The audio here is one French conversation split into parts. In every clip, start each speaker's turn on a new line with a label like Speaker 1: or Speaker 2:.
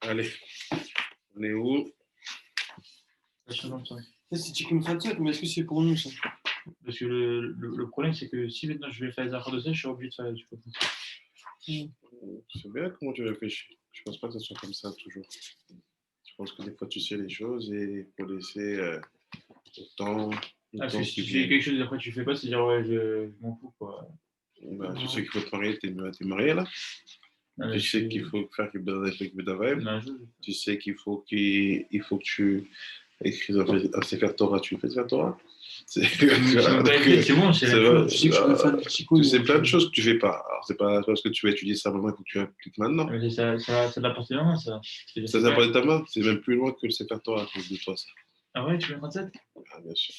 Speaker 1: Allez, on est où?
Speaker 2: Ça,
Speaker 3: c'est Tikkun Chatzot, mais est-ce que c'est pour nous ça?
Speaker 2: Parce que le problème, c'est que si maintenant je vais faire les affaires de ça, je suis obligé de faire du coup.
Speaker 1: C'est bien comment tu réfléchis. Je pense pas que ce soit comme ça toujours. Je pense que des fois tu sais les choses et il faut laisser le temps
Speaker 2: Parce que
Speaker 1: qui
Speaker 2: si tu fais
Speaker 1: vient.
Speaker 2: quelque chose et après tu fais pas, c'est dire ouais, je m'en fous quoi.
Speaker 1: Bah, tu sais qu'il faut te marier, t'es marié là.
Speaker 2: Non,
Speaker 1: Tu sais qu'il faut faire que Bedavaïm. Tu sais qu'il faut que tu écrives un Sefer Torah. Tu fais Sefer Torah? C'est
Speaker 2: bon, c'est la chose.
Speaker 3: Je sais que je peux faire du Tikkun.
Speaker 1: Tu sais plein de choses que tu fais pas. Alors, c'est pas parce que tu vas étudier ça maintenant, il faut que tu appliques maintenant.
Speaker 2: Mais ça l'a porté la main, ça.
Speaker 1: Ça n'a pas de ta main. C'est même plus loin que le Sefer Torah à cause de toi, ça.
Speaker 2: Ah ouais, tu veux 37?
Speaker 1: Ah, bien sûr.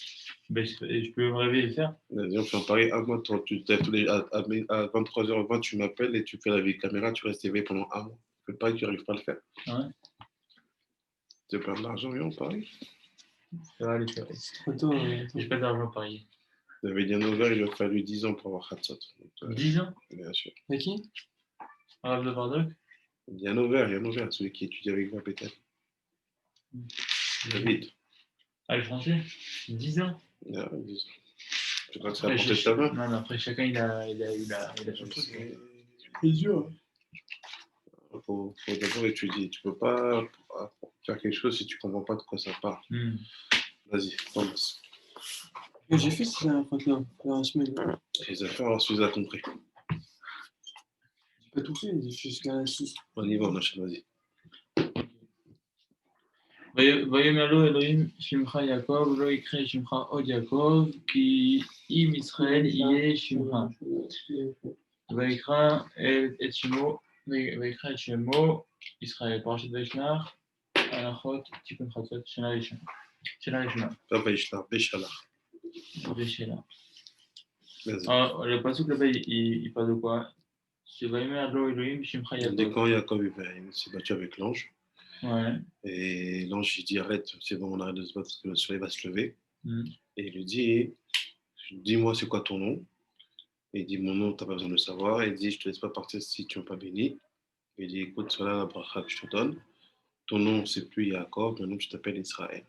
Speaker 2: Ben, je peux me réveiller et le faire.
Speaker 1: Vas-y, on fait en pareil. À moi, tu t'as tous les, à 23h20, tu m'appelles et tu fais la caméra, tu restes éveillé pendant un mois. Je ne pas que tu n'arrives pas à le faire.
Speaker 2: Ah ouais.
Speaker 1: Tu plein d'argent, oui, on parie.
Speaker 2: Ça va aller faire.
Speaker 3: C'est trop tôt.
Speaker 2: J'ai pas d'argent à parier.
Speaker 1: Il avait dit un ouvert, il lui a fallu 10 ans pour avoir Khatsot.
Speaker 2: 10 ans?
Speaker 1: Bien sûr.
Speaker 3: Avec qui?
Speaker 2: Arabe de Bardock?
Speaker 1: Il y a un ouvert, celui qui étudie avec moi, peut-être. David.
Speaker 2: Ah, le français? 10 ans?
Speaker 1: Ah, 10 ans. Je crois que ça a porté ta main.
Speaker 2: Non, mais après, chacun, il a son truc.
Speaker 3: C'est dur.
Speaker 1: Il faut d'abord étudier. Tu ne peux pas faire quelque chose si tu ne comprends pas de quoi ça parle. Vas-y, commence.
Speaker 3: J'ai fait ça la fois-là, la semaine.
Speaker 1: Les affaires, alors, tu les as compris.
Speaker 3: J'ai pas tout fait, j'ai fait jusqu'à la 6.
Speaker 1: On y va, on enchaîne, vas-y.
Speaker 2: Vayomelo Elohim Shimcha Yaakov, lo יקרא שמך עוד יעקב, כי אם ישראל יהיה שמך. ויקרא את שמו ישראל. פרשת וישלח, הלכות תיקון חצות, שנה ראשונה.
Speaker 1: pas Vaishla, Veshalach.
Speaker 2: Veshalach.
Speaker 1: Alors,
Speaker 2: le pasuk là-bas, il parle de quoi? C'est Vayomelo Elohim Shimcha Yaakov.
Speaker 1: Dès quand Yaakov il s'est battu avec l'ange.
Speaker 2: Ouais.
Speaker 1: Et l'ange il dit arrête, c'est bon, on arrête de se battre parce que le soleil va se lever. Et il lui dit dis-moi c'est quoi ton nom. Et il dit mon nom, tu n'as pas besoin de le savoir. Et il dit je ne te laisse pas partir si tu n'es pas béni. Et il dit écoute, voilà la bracha que je te donne. Ton nom c'est plus Yaakov, maintenant tu t'appelles Israël.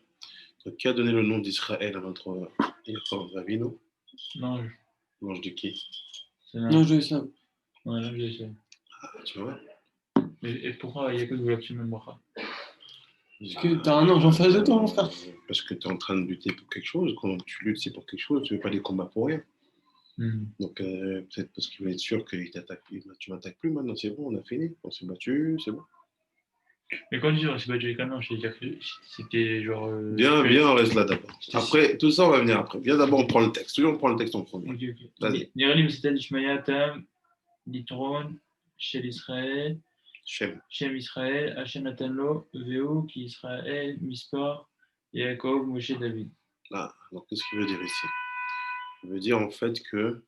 Speaker 1: Donc qui a donné le nom d'Israël à notre Yaakov Avinu?
Speaker 2: L'ange.
Speaker 1: L'ange de qui?
Speaker 3: L'ange de Islam.
Speaker 2: Ouais, l'ange de Islam.
Speaker 1: Ah, tu vois.
Speaker 2: Et pourquoi Yaakov voulait absolument le bracha?
Speaker 3: Parce que t'as un ange en face de toi, mon frère.
Speaker 1: Parce que tu es en train de lutter pour quelque chose. Quand tu luttes, c'est pour quelque chose. Tu ne veux pas des combats pour rien. Donc, peut-être parce qu'il veut être sûr qu'il t'attaque. Tu ne m'attaques plus maintenant, c'est bon, on a fini. On s'est battu, c'est bon.
Speaker 2: Mais quand tu dis on s'est battu avec un ange, c'est-à-dire que c'était genre.
Speaker 1: Bien, on reste là d'abord. Après, tout ça, on va venir après. Viens d'abord, on prend le texte. Toujours, on prend le texte en premier.
Speaker 2: Ok.
Speaker 1: Vas-y.
Speaker 2: Niralim, c'était Ishmaïa, Tam, Litron, Shel Israël. Shem Israël, Hachem Natanlo, Veo, qui Israël, Mispar, Yaakov, Moshe, David.
Speaker 1: Ah, donc qu'est-ce qu'il veut dire ici? Il veut dire en fait que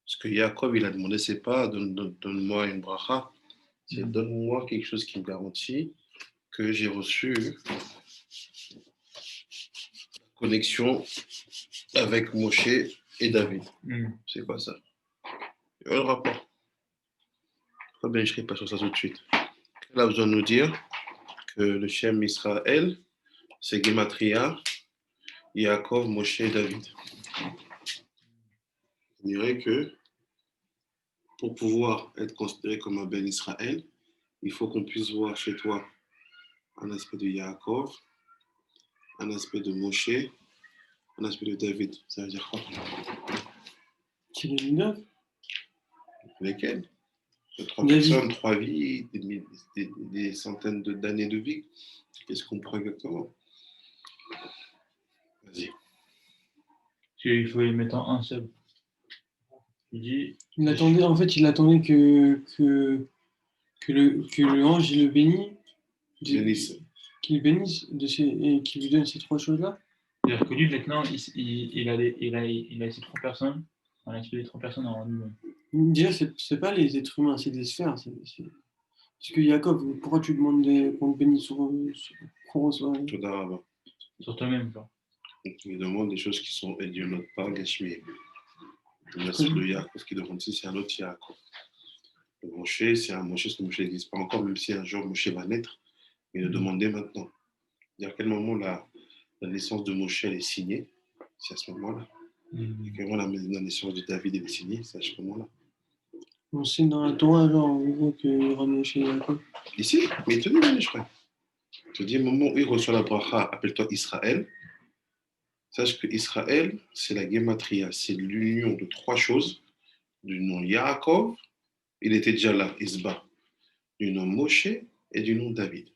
Speaker 1: ce que Yaakov il a demandé, c'est pas donne-moi une bracha, c'est donne-moi quelque chose qui me garantit que j'ai reçu la connexion avec Moshe et David. C'est quoi ça? Le rapport. Pourquoi bien je ne serai pas sur ça tout de suite? Elle a besoin de nous dire que le Shem Israël, c'est Gematria, Yaakov, Moshe et David. On dirait que pour pouvoir être considéré comme un Ben Israël, il faut qu'on puisse voir chez toi un aspect de Yaakov, un aspect de Moshe, un aspect de David. Ça veut dire quoi?
Speaker 3: Quel est le neuf?
Speaker 1: Lesquels? 3 personnes, 3 vies, des centaines d'années de vie. Qu'est-ce qu'on prend exactement? Vas-y.
Speaker 2: Il faut les mettre en un seul.
Speaker 3: Il attendait que le ange il le bénisse. Qu'il bénisse et qu'il lui donne ces 3 choses-là.
Speaker 2: C'est-à-dire que lui, maintenant, il a ces 3 personnes. On a expliqué les 3 personnes en lui-même.
Speaker 3: Déjà, c'est pas les êtres humains, c'est des sphères. Parce que Jacob, pourquoi tu demandes qu'on te bénisse sur
Speaker 2: toi-même, quoi.
Speaker 1: Il demande des choses qui sont Elionot, pas Gashmi. Le Yaakov qui demande ici, c'est un autre Yaakov. Le Moshe, c'est un Moshe, parce que Moshe n'existe pas encore, même si un jour Moshe va naître. mais le demander maintenant. À quel moment la naissance de Moshe est signée? C'est à ce moment-là. Et comment la naissance de David est signée? C'est à ce moment-là.
Speaker 3: On signe dans la Torah, genre, en gros, que Moshe est Jacob.
Speaker 1: Ici, mais il te dit, je crois. Il te dit, au moment où il reçoit la bracha, appelle-toi Israël. Sache que Israël, c'est la Gematria, c'est l'union de trois choses. Du nom Yaakov, il était déjà là, Isba. Du nom Moshe et du nom David.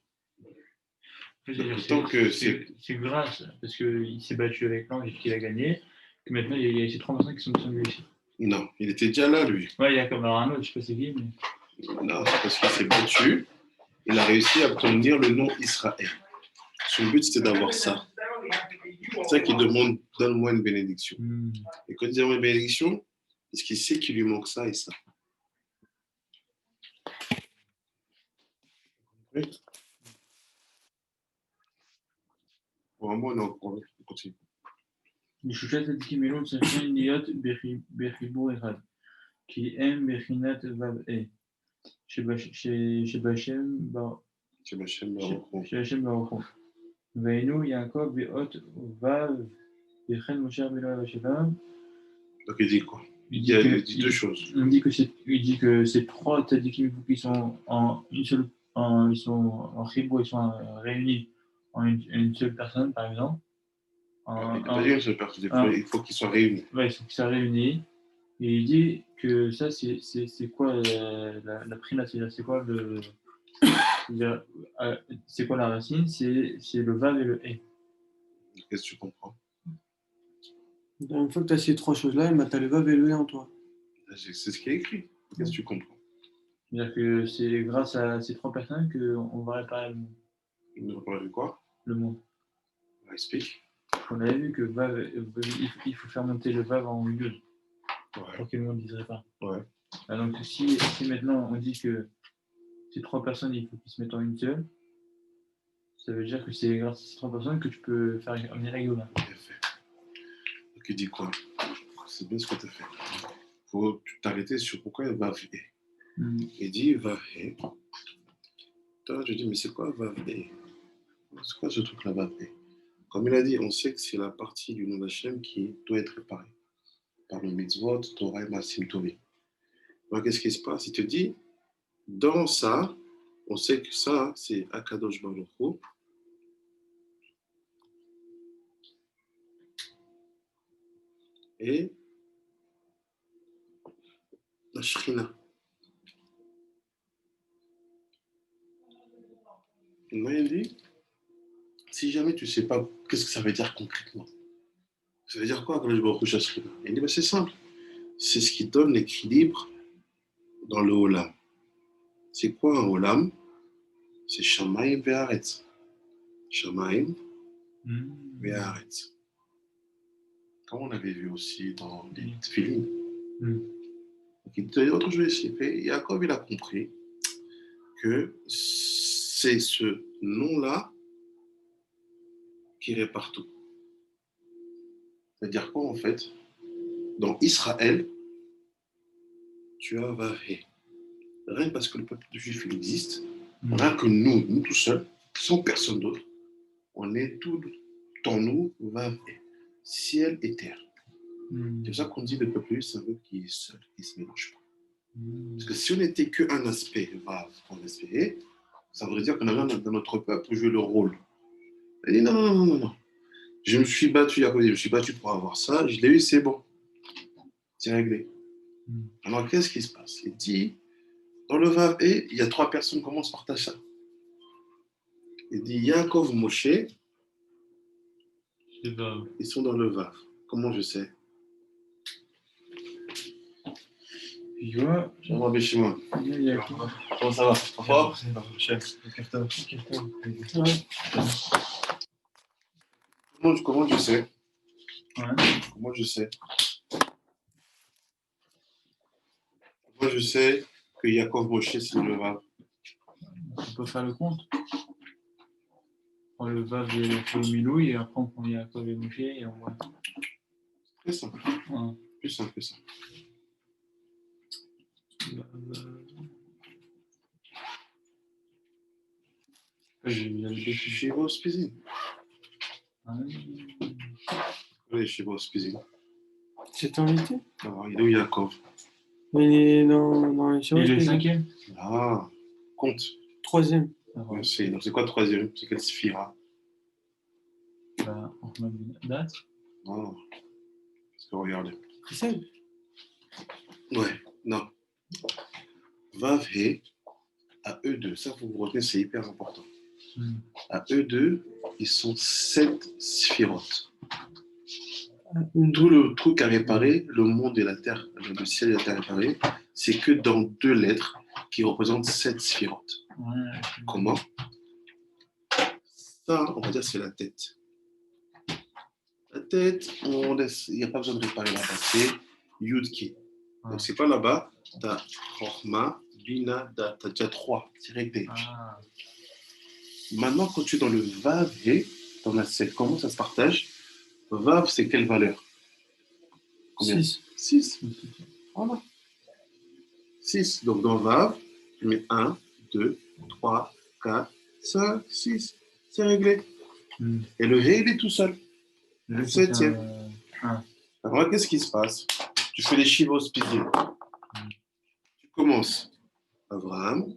Speaker 2: C'est grâce, parce qu'il s'est battu avec l'ange et qu'il a gagné, que maintenant il y a ces trois personnes qui sont dessus lui.
Speaker 1: Non, il était déjà là, lui.
Speaker 2: Ouais, il y a comme un autre, je sais pas c'est qui, mais.
Speaker 1: Non, c'est parce qu'il s'est battu, il a réussi à obtenir le nom Israël. Son but, c'était d'avoir ça. C'est ça qu'il demande, donne-moi une bénédiction. Et quand il dit une bénédiction, parce qu'il sait qu'il lui manque ça et ça. Oui. Vraiment, on continue.
Speaker 2: לשלושת הצדיקים אלו צריכים להיות בחיבור אחד, כי הם בחינת ו"א, שבשם ברוך הוא. והיינו יעקב באות ו"ו, וכן משה רבנו עליו השלום.
Speaker 1: Donc il dit quoi? Il dit deux choses.
Speaker 2: Il dit que ces trois tzadikim qui sont en une seule, ils sont en chibou, ils sont réunis en une seule personne, par exemple.
Speaker 1: Il n'a pas dit une seule personne, il faut qu'ils soient réunis.
Speaker 2: Oui, il faut qu'ils soient réunis. Et il dit que ça, c'est quoi la prima, c'est quoi c'est quoi la racine? C'est le vav et le et.
Speaker 1: Qu'est-ce que tu comprends?
Speaker 3: Une fois que tu as ces trois choses-là, tu as le vav et le et en toi.
Speaker 1: C'est ce qui est écrit. Qu'est-ce que tu comprends?
Speaker 2: C'est-à-dire que c'est grâce à ces trois personnes qu'on va réparer le monde.
Speaker 1: On va réparer quoi?
Speaker 2: Le monde.
Speaker 1: Explique.
Speaker 2: On avait vu que vav, il faut faire monter le vav en yud. Pour que le monde ne dirait pas.
Speaker 1: Ouais.
Speaker 2: Alors, donc, si maintenant on dit que ces trois personnes, il faut qu'ils se mettent en une seule, ça veut dire que c'est grâce à ces trois personnes que tu peux faire un miracle.
Speaker 1: Bien fait. Donc il dit quoi? C'est bien ce que tu as fait. Il faut t'arrêter sur pourquoi il va et. Il dit va et. Toi, je dis, mais c'est quoi va et? C'est quoi ce truc-là va et? Comme il a dit, on sait que c'est la partie du nom d'Hachem qui doit être réparée par le mitzvot, Torah et Masim Tovim. Alors, qu'est-ce qui se passe? Il te dit, dans ça, on sait que ça, c'est Akadosh Baruch Hu. Et la Shrina. Il dit, si jamais tu ne sais pas qu'est-ce que ça veut dire concrètement, ça veut dire quoi Akadosh Baruch Hu Shrina? Il dit, c'est simple. C'est ce qui donne l'équilibre dans le Olam. C'est quoi un Olam? C'est Shamaim Ve'aretz. Shamaim Ve'aretz. Comme on avait vu aussi dans les Tfilin. Il te dit autre chose ici. Et Jacob, il a compris que c'est ce nom-là qui répare tout. C'est-à-dire quoi en fait? Dans Israël, tu as Vahé. Rien parce que le peuple juif il existe, rien que nous tout seuls, sans personne d'autre, on est tout en nous, Vahé. Ciel et terre. C'est pour ça qu'on dit le peuple juif, c'est un peuple qui est seul, qui ne se mélange pas. Parce que si on n'était qu'un aspect, Vav, un aspect, ça voudrait dire qu'on a besoin dans notre peuple jouer le rôle. Il dit non. Je me suis battu, pour avoir ça, je l'ai eu, c'est bon. C'est réglé. Alors qu'est-ce qui se passe? Il dit, dans le Vav et, il y a trois personnes, comment on se partage ça? Il dit, Yaakov, Moshe, ils sont dans le Vav. Comment je sais?
Speaker 2: Tu vois,
Speaker 1: Comment ça va? Fort? Comment je sais? Comment je sais? Comment je sais que Yaakov Moshe c'est le Vav?
Speaker 2: On peut faire le compte. On prend le Vav et le Milou et après on prend Yaakov et Moshe et on voit.
Speaker 1: Très simple. Plus simple que ça. Shiva Spizin. Oui, Shiva Spizin.
Speaker 3: C'est invité?
Speaker 1: Alors, il est où Yaakov?
Speaker 3: Il est dans les
Speaker 2: Il est le 5e.
Speaker 1: Ah, compte.
Speaker 3: 3e.
Speaker 1: Donc c'est quoi 3e? C'est quelle sphira?
Speaker 2: Date.
Speaker 1: Non. Parce que regardez.
Speaker 3: C'est
Speaker 1: Ouais, non. Vav He, à eux deux, ça vous retenez, c'est hyper important. À eux deux, ils sont 7 sphirotes. Tout le truc à réparer, le monde et la terre, le ciel et la terre à réparer, c'est que dans 2 lettres qui représentent 7 sphirotes.
Speaker 2: Ouais.
Speaker 1: Comment? Ça, on va dire, c'est la tête. La tête, il n'y a pas besoin de réparer là-bas, c'est Yudki. Donc, c'est pas là-bas, tu as Chorma, Bina, tu as déjà 3, c'est réglé. Maintenant, quand tu es dans le Vav, dans la 7, comment ça se partage? Vav, c'est quelle valeur? Combien? 6. Voilà. 6. Donc, dans Vav, tu mets 1, 2, 3, 4, 5, 6. C'est réglé. Et le He, il est tout seul. Le 7e. Alors là, qu'est-ce qui se passe? Tu fais les Shivos Pizim. Tu commences. Abraham,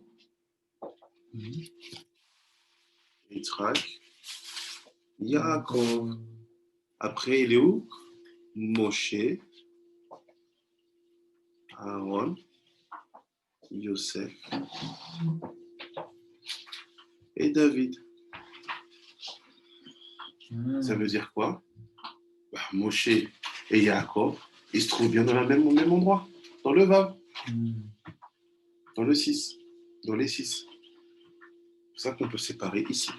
Speaker 1: Yitzhak, Yaakov. Après, il est où? Moshe, Aaron, Yosef et David. Ça veut dire quoi? Moshe et Yaakov, ils se trouvent bien au même endroit, dans le Vav, dans le 6, dans les 6. C'est pour ça qu'on peut séparer ici.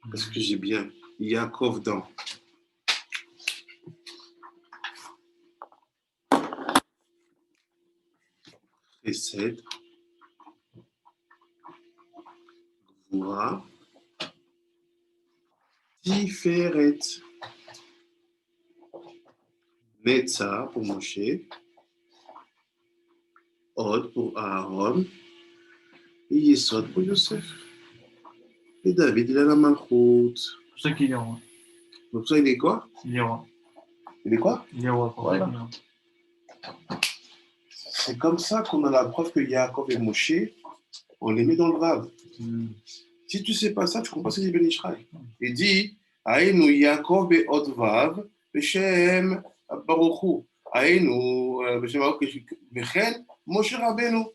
Speaker 1: Parce que j'ai bien Yaakov dans Chesed, Gvura, Tiferet, Netzah pour Moshe, Od pour Aaron, et Yesod pour Yosef. Et David, il a la Malchut.
Speaker 2: C'est pour ça qu'il est roi.
Speaker 1: Donc ça, il est quoi?
Speaker 2: Il est roi.
Speaker 1: Il est quoi?
Speaker 2: Il est roi.
Speaker 1: Voilà. C'est comme ça qu'on a la preuve que Yaakov et Moshe, on les met dans le Vav. Si tu ne sais pas ça, tu comprends ce qu'il dit Ben Ishraï. Il dit Aïnou Yaakov et Od Vav, Beshem Baruchu. Aïnou Beshem Baruchu, Bechen Moshe Rabbeinu.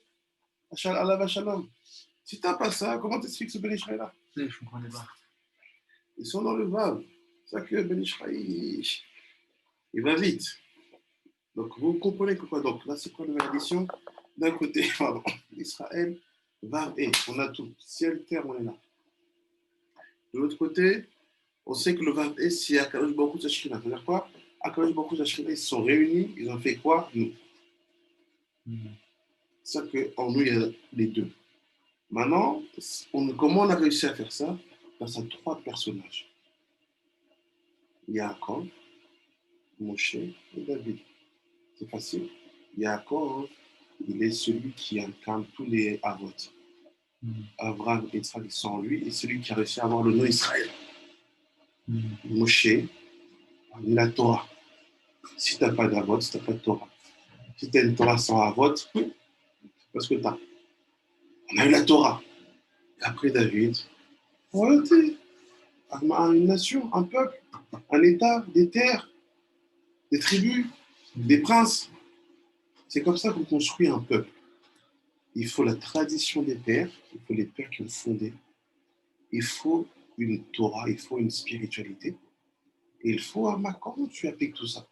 Speaker 1: Allah Shalom. Si tu n'as pas ça, comment t'expliques ce Ben Ishraï là?
Speaker 2: Je ne comprenais pas.
Speaker 1: Ils sont dans le Vav. C'est ça que Ben Ishraï, il va vite. Donc vous comprenez que quoi? Donc là, c'est quoi la nouvelle édition? D'un côté, pardon, Israël, Vav et on a tout. Ciel, terre, on est là. De l'autre côté, on sait que le Vav et c'est Akadosh Baruch Hu Zashkina. C'est-à-dire quoi? Akadosh Baruch Hu Zashkina, ils se sont réunis, ils ont fait quoi? Nous. C'est ça qu'en nous, il y a les deux. Maintenant, comment on a réussi à faire ça? Grâce à 3 personnages. Yaakov, Moshe et David. C'est facile. Yaakov, il est celui qui incarne tous les Avot. Abraham et Yitzhak, ils sont en lui, et celui qui a réussi à avoir le nom Israël. Moshe, la Torah. Si tu n'as pas d'Avot, si tu n'as pas de Torah. Si tu as une Torah sans Avot, c'est parce que tu as. On a eu la Torah. Et après David, royauté, une nation, un peuple, un État, des terres, des tribus, des princes. C'est comme ça qu'on construit un peuple. Il faut la tradition des pères, il faut les pères qui ont fondé. Il faut une Torah, il faut une spiritualité. Et il faut un comment tu appliques tout ça?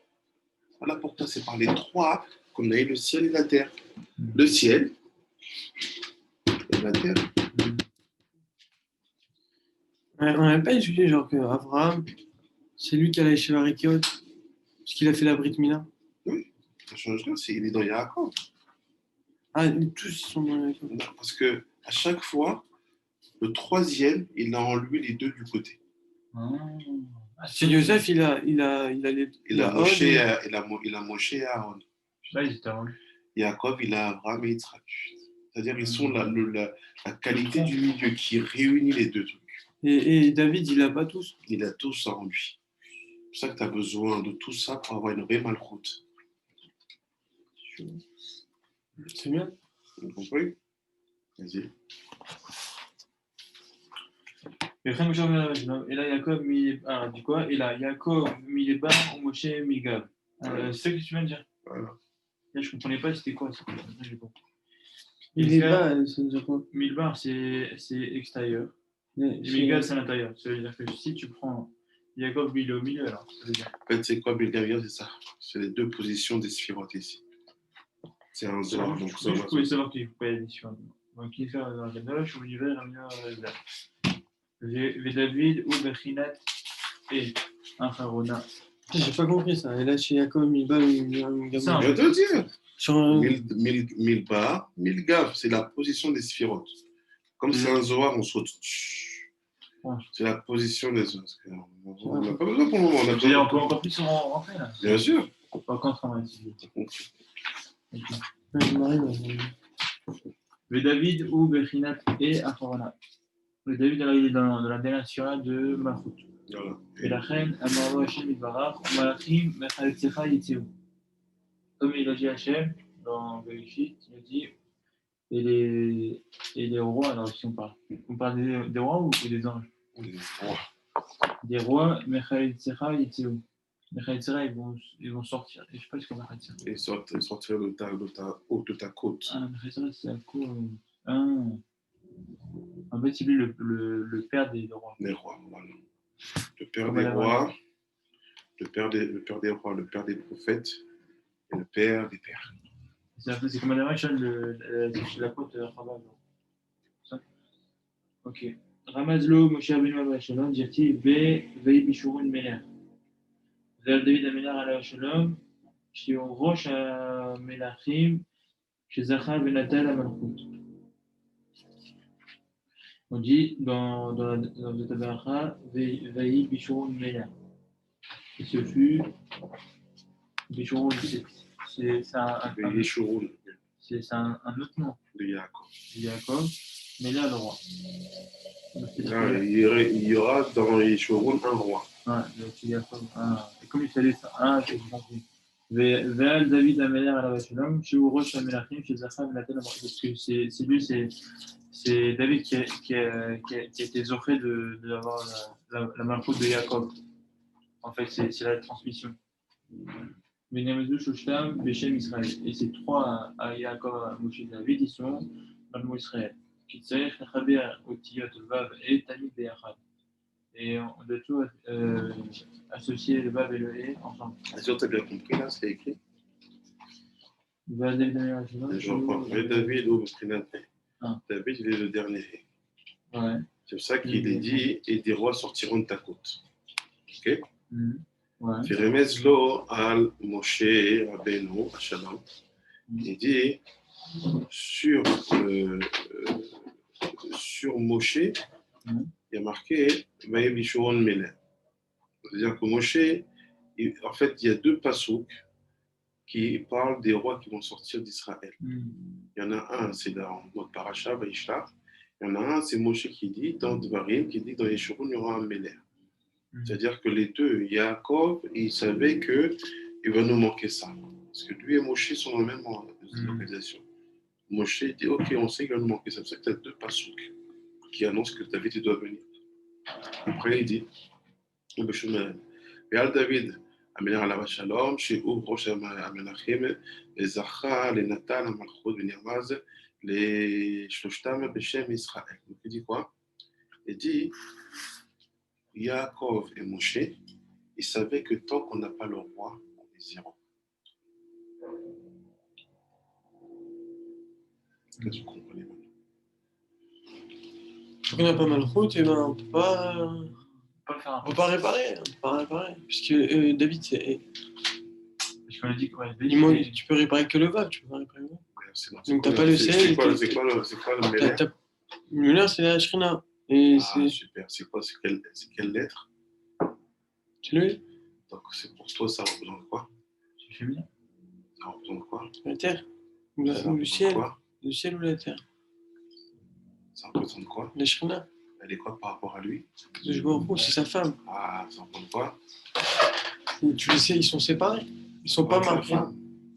Speaker 1: Voilà pourquoi c'est par les 3 qu'on a eu le ciel et la terre. Le ciel et la terre.
Speaker 3: On n'a pas expliqué genre que Abraham, c'est lui qui a la Yeshiva Rikiot, parce qu'il a fait la Brit Mila.
Speaker 1: Oui, ça change rien, il est dans Yaakov.
Speaker 3: Ah, tous sont dans Yaakov.
Speaker 1: Parce que à chaque fois, le 3e, il a en lui les 2 du côté.
Speaker 3: C'est Yosef, il a les.
Speaker 1: Il a Moshe et Aaron.
Speaker 2: Là, ils étaient avant lui.
Speaker 1: Yaakov, il a Abraham et Yitzhak. C'est-à-dire, ils sont la qualité du milieu qui réunit les deux trucs.
Speaker 3: Et David, il n'a pas tous.
Speaker 1: Il a tout ça en lui. C'est pour ça que tu as besoin de tout ça pour avoir une vraie malchoute.
Speaker 3: C'est bien.
Speaker 1: Vous comprenez? Vas-y.
Speaker 2: Et là, Yaakov, dit quoi? Et là, Yaakov, Mileba, Moshe, Migav. C'est ça que tu viens de dire.
Speaker 1: Voilà.
Speaker 2: Là, je ne comprenais pas c'était quoi ça.
Speaker 3: Mileba, ça veut dire quoi?
Speaker 2: Milbar, c'est extérieur. Et Migav, c'est l'intérieur. Ça veut dire que si tu prends Yaakov, il est au milieu, alors. Ça veut dire.
Speaker 1: En fait, c'est quoi Bilgavir? C'est ça. C'est les deux positions des sphirotes ici. C'est un Zohar. Donc,
Speaker 2: je pouvais savoir qu'il ne faut pas y aller sur. Donc, il fait un Gadash, ou l'hiver, David ou Bechinat et un Harona.
Speaker 3: J'ai pas compris ça. Et là, chez Yaakov, Milba,
Speaker 1: je vais te dire. Milba, Milgav, c'est la position des sphirotes. Comme c'est un Zohar, on saute. Ouais. C'est la position des Zohar. On n'a pas besoin pour le moment.
Speaker 2: On peut encore plus rentrer là.
Speaker 1: Bien sûr.
Speaker 2: Pas contre un Le David ou Bechinat et Aharona. Le David il est dans la dernière surah de Malchut. Et la reine, Amaro Hashem Idbarach, Malachim Mechaltsecha Yitzeu. Comme il a dit Hashem dans Bereshit, il a dit et les rois, alors si on parle des rois ou des anges? Des rois, Mechaltsecha Yitzeu. Mechaltsecha, ils vont sortir. Et je sais pas ce qu'on va faire.
Speaker 1: Ils sortiront de ta côte.
Speaker 2: Ah, Mechaltsecha, c'est la côte. En fait, c'est lui le père des rois.
Speaker 1: Des rois, voilà. Le père des rois, le père des rois, le père des prophètes et le père des pères.
Speaker 2: C'est comme la la côte Rabat. Ok. Ramazlo, Moshe Rabbeinu Alayhi Shalom, dit Vei Bishurun Meler. Vers David Améler Alayhi Shalom, chez Rosh Melachim, chez Zachar Ben Natal Amalchut. On dit dans le Tabaracha, Vei Bishurun Meler. Et ce fut Bishurun, c'est un autre nom.
Speaker 1: De Yaakov.
Speaker 2: Mais là, le roi.
Speaker 1: Il y aura dans Yeshurun un roi.
Speaker 2: Et comme il fallait ça, j'ai compris. Ve'al David Améler à la Vachelam, chez Urosh Amelachim, chez Zachar Benatel, parce que c'est David qui a été zoré d'avoir la malchoute de Yaakov. En fait, c'est la transmission. Benyamizou, Shoshtam, Beshem, Israël. Et ces trois à Yaakov, Moshe et David, ils sont dans le mot Israël. Kitsaïr, Chaber, Otiyot, Vav et Tamid Beyachad. Et on doit tout associer le Vav et le E ensemble.
Speaker 1: Est-ce que tu as bien compris là, ce qui est écrit?
Speaker 2: David
Speaker 1: ou David, il est le dernier.
Speaker 2: Ouais.
Speaker 1: C'est pour ça qu'il est dit et des rois sortiront de ta côte. Ok? Firemez lo al Moshe Rabbeinu Shalom. Il dit sur Moshe, il y a marqué Vaïe Bishurun Meler. C'est-à-dire que Moshe, en fait, il y a deux pasouks qui parlent des rois qui vont sortir d'Israël. Il y en a un, c'est dans notre paracha, Vaïshlach. Il y en a un, c'est Moshe qui dit, dans Dvarim, qui dit dans Yeshurun, il y aura un Meler. C'est-à-dire que les deux, Yaakov, il savait qu'il va nous manquer ça. Parce que lui et Moshe sont dans la même organisation. Moshe dit, ok, on sait qu'il va nous manquer ça. C'est pour ça que tu as deux pasouks qui annoncent que David il doit venir. Après, il dit, Béal David, Améler Alav Shalom, chez Ouvre Rosh Amelachim, les Zachar, les Natal, les Malchut, les Nirmaz, les Shloshtam, Beshem, Israël. Donc il dit quoi? Il dit, Yaakov et Moshe, ils savaient que tant qu'on n'a pas le roi, on est zéro. Est-ce que tu comprenez maintenant?
Speaker 3: On n'a pas mal de route, et ben on ne peut pas réparer. Puisque David, c'est.
Speaker 2: Parce qu'on a dit quoi?
Speaker 3: Tu peux réparer que le Vav, tu peux pas réparer le Vav. Donc t'as pas le ciel.
Speaker 1: C'est quoi le Meler?
Speaker 3: Le Meler, c'est la Shrina.
Speaker 1: Super. C'est quelle lettre?
Speaker 3: C'est lui.
Speaker 1: Donc c'est pour toi, ça représente quoi?
Speaker 2: C'est féminin.
Speaker 1: Ça représente quoi?
Speaker 3: La terre. Ou le ciel.
Speaker 1: Quoi?
Speaker 3: Le ciel ou la terre?
Speaker 1: Ça représente quoi?
Speaker 3: La Shrina.
Speaker 1: Elle est quoi par rapport à lui?
Speaker 3: Je vois c'est sa femme.
Speaker 1: Ah, ça représente quoi?
Speaker 3: Tu le sais, ils sont séparés. Ils sont pas marqués.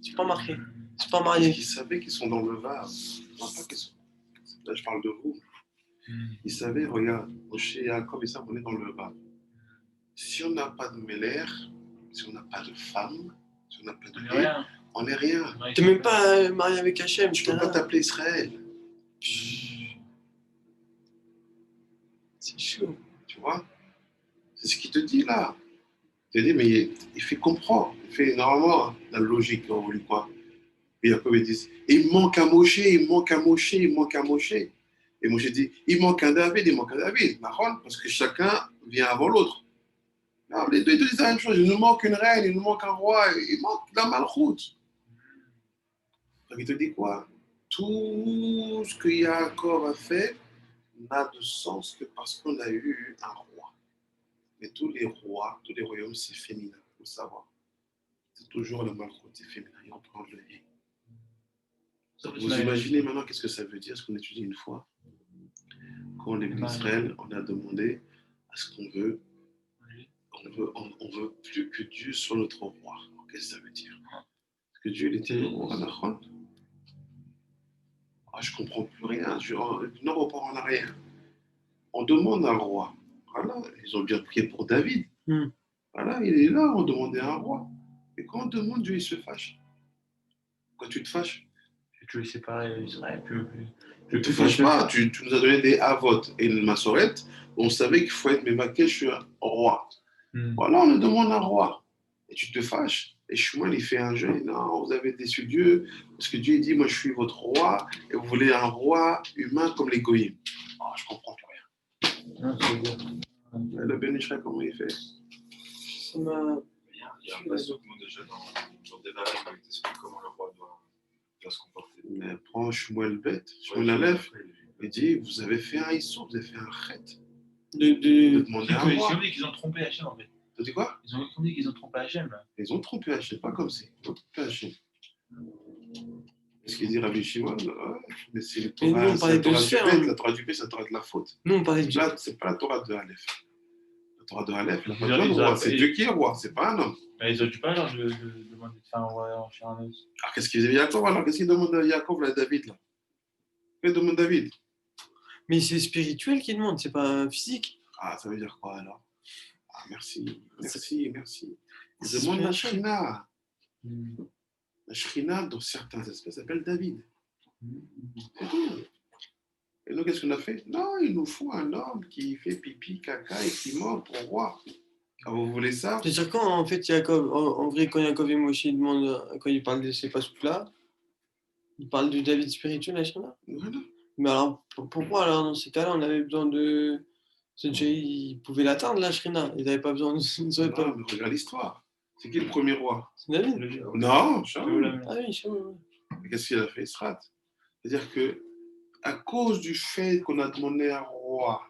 Speaker 3: Ils sont pas marqués. Ils sont pas mariés.
Speaker 1: Ils savaient qu'ils sont dans le vase. Non, pas qu'ils sont... Là, je parle de vous. Ils savaient, regarde, Moshe et Jacob et ça, on est dans le vase. Si on n'a pas de Méler, si on n'a pas de femme, si on n'a pas de vie, on n'est rien.
Speaker 3: Tu n'es même pas marié avec Hachem.
Speaker 1: Tu ne peux pas t'appeler Israël.
Speaker 3: C'est chaud.
Speaker 1: Tu vois? C'est ce qu'il te dit là. Il te dit, mais il fait comprendre. Il fait normalement la logique. On voulait quoi? Et Jacob il dit, il manque un Moshe, il manque un Moshe, il manque un Moshe. Et Moshe dit, il manque un David, il manque un David. Parce que chacun vient avant l'autre. Non, les deux ils disent la même chose. Il nous manque une reine, il nous manque un roi, il manque la malchoute. Donc il te dit quoi? Tout ce que Jacob a fait n'a de sens que parce qu'on a eu un roi. Mais tous les rois, tous les royaumes, c'est féminin, il faut savoir. C'est toujours le malchoute, c'est féminin, et on prend le lait. Vous imaginez maintenant qu'est-ce que ça veut dire, ce qu'on étudie une fois? Quand on est d'Israël, on a demandé à ce qu'on veut. On veut plus que Dieu soit notre roi. Qu'est-ce que ça veut dire? Parce que Dieu, il était le roi d'Achon. Je ne comprends plus rien. Ne repart en arrière. On demande un roi. Voilà, ils ont bien prié pour David. Voilà, il est là, on demandait un roi. Et quand on demande, Dieu, il se fâche. Quand tu te fâches,
Speaker 2: tu veux séparer Israël.
Speaker 1: Tu ne te fâches pas. Tu nous as donné des Havot et une Massorette. On savait qu'il faut être Mémaké, je suis un roi. Voilà, on nous demande un roi. Et tu te fâches. Et Shmuel, il fait un jeu. Non, vous avez déçu Dieu. Parce que Dieu, il dit, moi, je suis votre roi. Et vous voulez un roi humain comme les Goïms. Oh, je ne comprends plus rien. Le Ben Israël, comment il fait?
Speaker 4: Il y a un passage déjà dans des narrations qui explique comment le roi doit se comporter.
Speaker 1: Mais prends Shmuel Bet, Shmuel Aleph, il dit, vous avez fait un Issour, vous avez fait un Chet. De demander un roi.
Speaker 2: Ils ont dit qu'ils ont trompé Hachem, en fait.
Speaker 1: Tu dis quoi?
Speaker 2: Ils ont dit qu'ils ont trompé Hachem.
Speaker 1: Ils ont trompé Hachem, pas comme ça. Ils ont trompé Hachem. Ce qu'il dit Rabbi Shimon, mais c'est le Torah, la Torah du Bet, la Torah du Bet, c'est la Torah de la faute.
Speaker 3: Nous, on parlait de
Speaker 1: là, c'est pas la Torah de Aleph. La Torah de Aleph, il n'a pas besoin de roi. C'est Dieu qui est roi, c'est pas un homme.
Speaker 2: Mais ils ont dû pas leur demander de faire un roi en charneuse.
Speaker 1: Alors, qu'est-ce qu'il dit Jacob? Alors, qu'est-ce qu'il demande à Jacob, à David, là? Il demande David.
Speaker 3: Mais c'est spirituel qu'il demande, c'est pas physique.
Speaker 1: Ah, ça veut dire quoi, alors? Ah, merci. Il demande la Shrina. La Shrina, dans certains aspects, s'appelle David. C'est tout. Et nous, qu'est-ce qu'on a fait? Non, il nous faut un homme qui fait pipi, caca et qui mord pour roi. Ah, vous voulez ça?
Speaker 3: C'est-à-dire quand, en fait, Jacob, en vrai, quand Jacob et Moshe demandent, quand il parle de ces passouk-là, il parle du David spirituel, la Shrina.
Speaker 1: Voilà.
Speaker 3: Mais alors, pourquoi, alors, dans ces cas-là, on avait besoin de... Ils pouvaient l'atteindre, la Shrina. Ils n'avaient pas besoin de...
Speaker 1: Non, mais regarde l'histoire. C'est qui le premier roi?
Speaker 3: C'est David.
Speaker 1: Non, Shaul.
Speaker 3: Ah oui, Shaul.
Speaker 1: Qu'est-ce qu'il a fait, Srat? C'est-à-dire que, à cause du fait qu'on a demandé un roi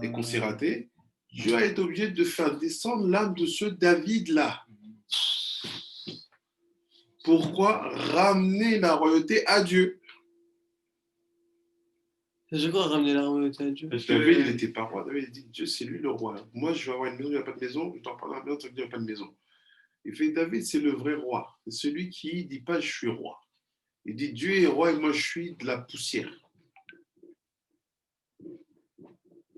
Speaker 1: et qu'on s'est raté, Dieu a été obligé de faire descendre l'âme de ce David-là. Pourquoi? Ramener la royauté à Dieu.
Speaker 3: C'est quoi ramener la royauté à Dieu?
Speaker 1: Parce que David, il n'était pas roi. David, il dit, Dieu, c'est lui le roi. Moi, je vais avoir une maison, il n'y a pas de maison. Je dois parler à la maison, il n'y a pas de maison. Il fait, David, c'est le vrai roi. C'est celui qui ne dit pas, je suis roi. Il dit, Dieu est roi et moi, je suis de la poussière.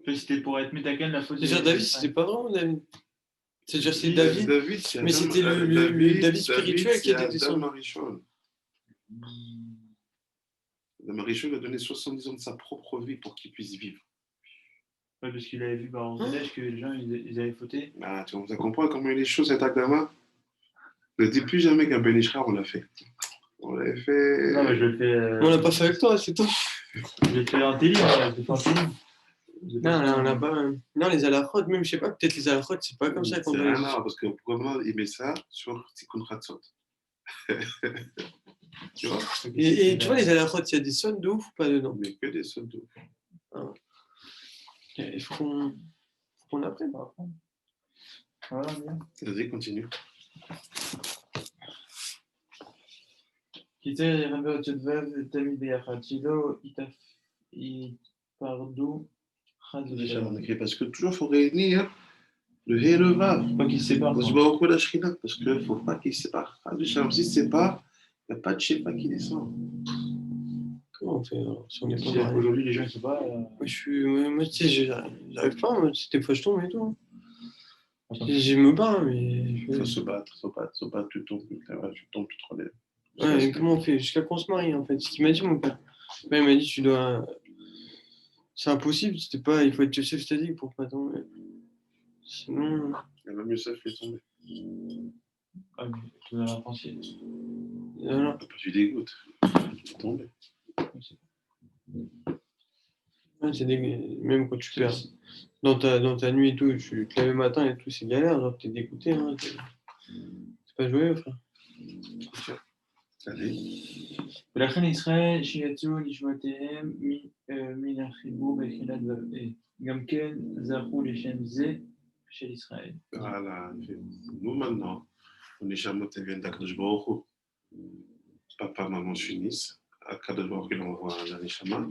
Speaker 2: C'était pour être Métaken, la faute.
Speaker 3: C'est-à-dire, David, c'était pas vraiment David. C'est-à-dire, c'est David. Mais c'était le David spirituel qui était descendu.
Speaker 1: Adam Arishon a donné 70 ans de sa propre vie pour qu'il puisse vivre.
Speaker 2: Ouais, parce qu'il avait vu par Bangladesh que les gens, ils avaient fauté.
Speaker 1: Ah, tu vas comprendre comment il est chaud cet Adama. Ne dis plus jamais qu'un Ben Ishra, on l'a fait. On l'avait fait.
Speaker 2: Non, mais je le fais.
Speaker 3: On l'a pas fait avec toi, c'est tout.
Speaker 2: Je l'ai fait en télé,
Speaker 3: Non, on n'a pas. Non, les alakhot, même, je sais pas, peut-être les alakhot, c'est pas comme ça qu'on
Speaker 1: doit. Non, parce que pourquoi il met ça sur Tikkun Chatzot. Tu vois?
Speaker 3: Et tu vois, les alakhot, il y a des sons de ouf ou pas dedans?
Speaker 1: Mais que des sons de ouf.
Speaker 3: Ah. Il faut qu'on apprenne.
Speaker 1: Vas-y, continue.
Speaker 2: קיצר, רבי עוד שדבב תמיד ביחד, שלא ייפרדו חד ושלום.
Speaker 1: Parce que toujours, il faut réunir le Hé et le Vav.
Speaker 2: Pas qu'ils se séparent.
Speaker 1: Parce qu'il ne faut pas qu'ils se séparent. Si se séparent, il n'y a pas de Shefa qui descend.
Speaker 3: Comment on fait alors, si on est pas
Speaker 2: Si
Speaker 3: mariés?
Speaker 2: aujourd'hui les gens ne sont pas.
Speaker 3: Moi, tu sais, j'arrive pas, moi, des fois je tombe et tout. Je me bats, mais.
Speaker 1: Il faut se battre, tu tombes, tu te relèves.
Speaker 3: Ouais, mais comment on fait? Jusqu'à qu'on se marie, en fait. C'est ce qu'il m'a dit, mon père. Ouais, il m'a dit, tu dois. C'est impossible, c'était pas. Il faut être Yosef Stadik pour pas tomber. Sinon.
Speaker 1: Et même Youssef est tombé.
Speaker 2: Ah, mais tu vas penser.
Speaker 3: Voilà.
Speaker 1: Tu dégoûtes. Tu es tombé.
Speaker 3: Ouais, même quand tu perds dans ta nuit et tout, tu te lèves le matin et tout, c'est galère, genre t'es dégoûté, hein, c'est pas joyeux, frère.
Speaker 1: Allez.
Speaker 2: ולכן ישראל שיצאו נשמותיהם מן החיבור בתחילת דברי. גם כן זכו לשם זה של ישראל.
Speaker 1: Voilà. Nous maintenant, on est jamais viennent d'Akadosh Baruch Hu. Papa, maman s'unissent. Akadosh Baruch Hu, il envoie un Neshama.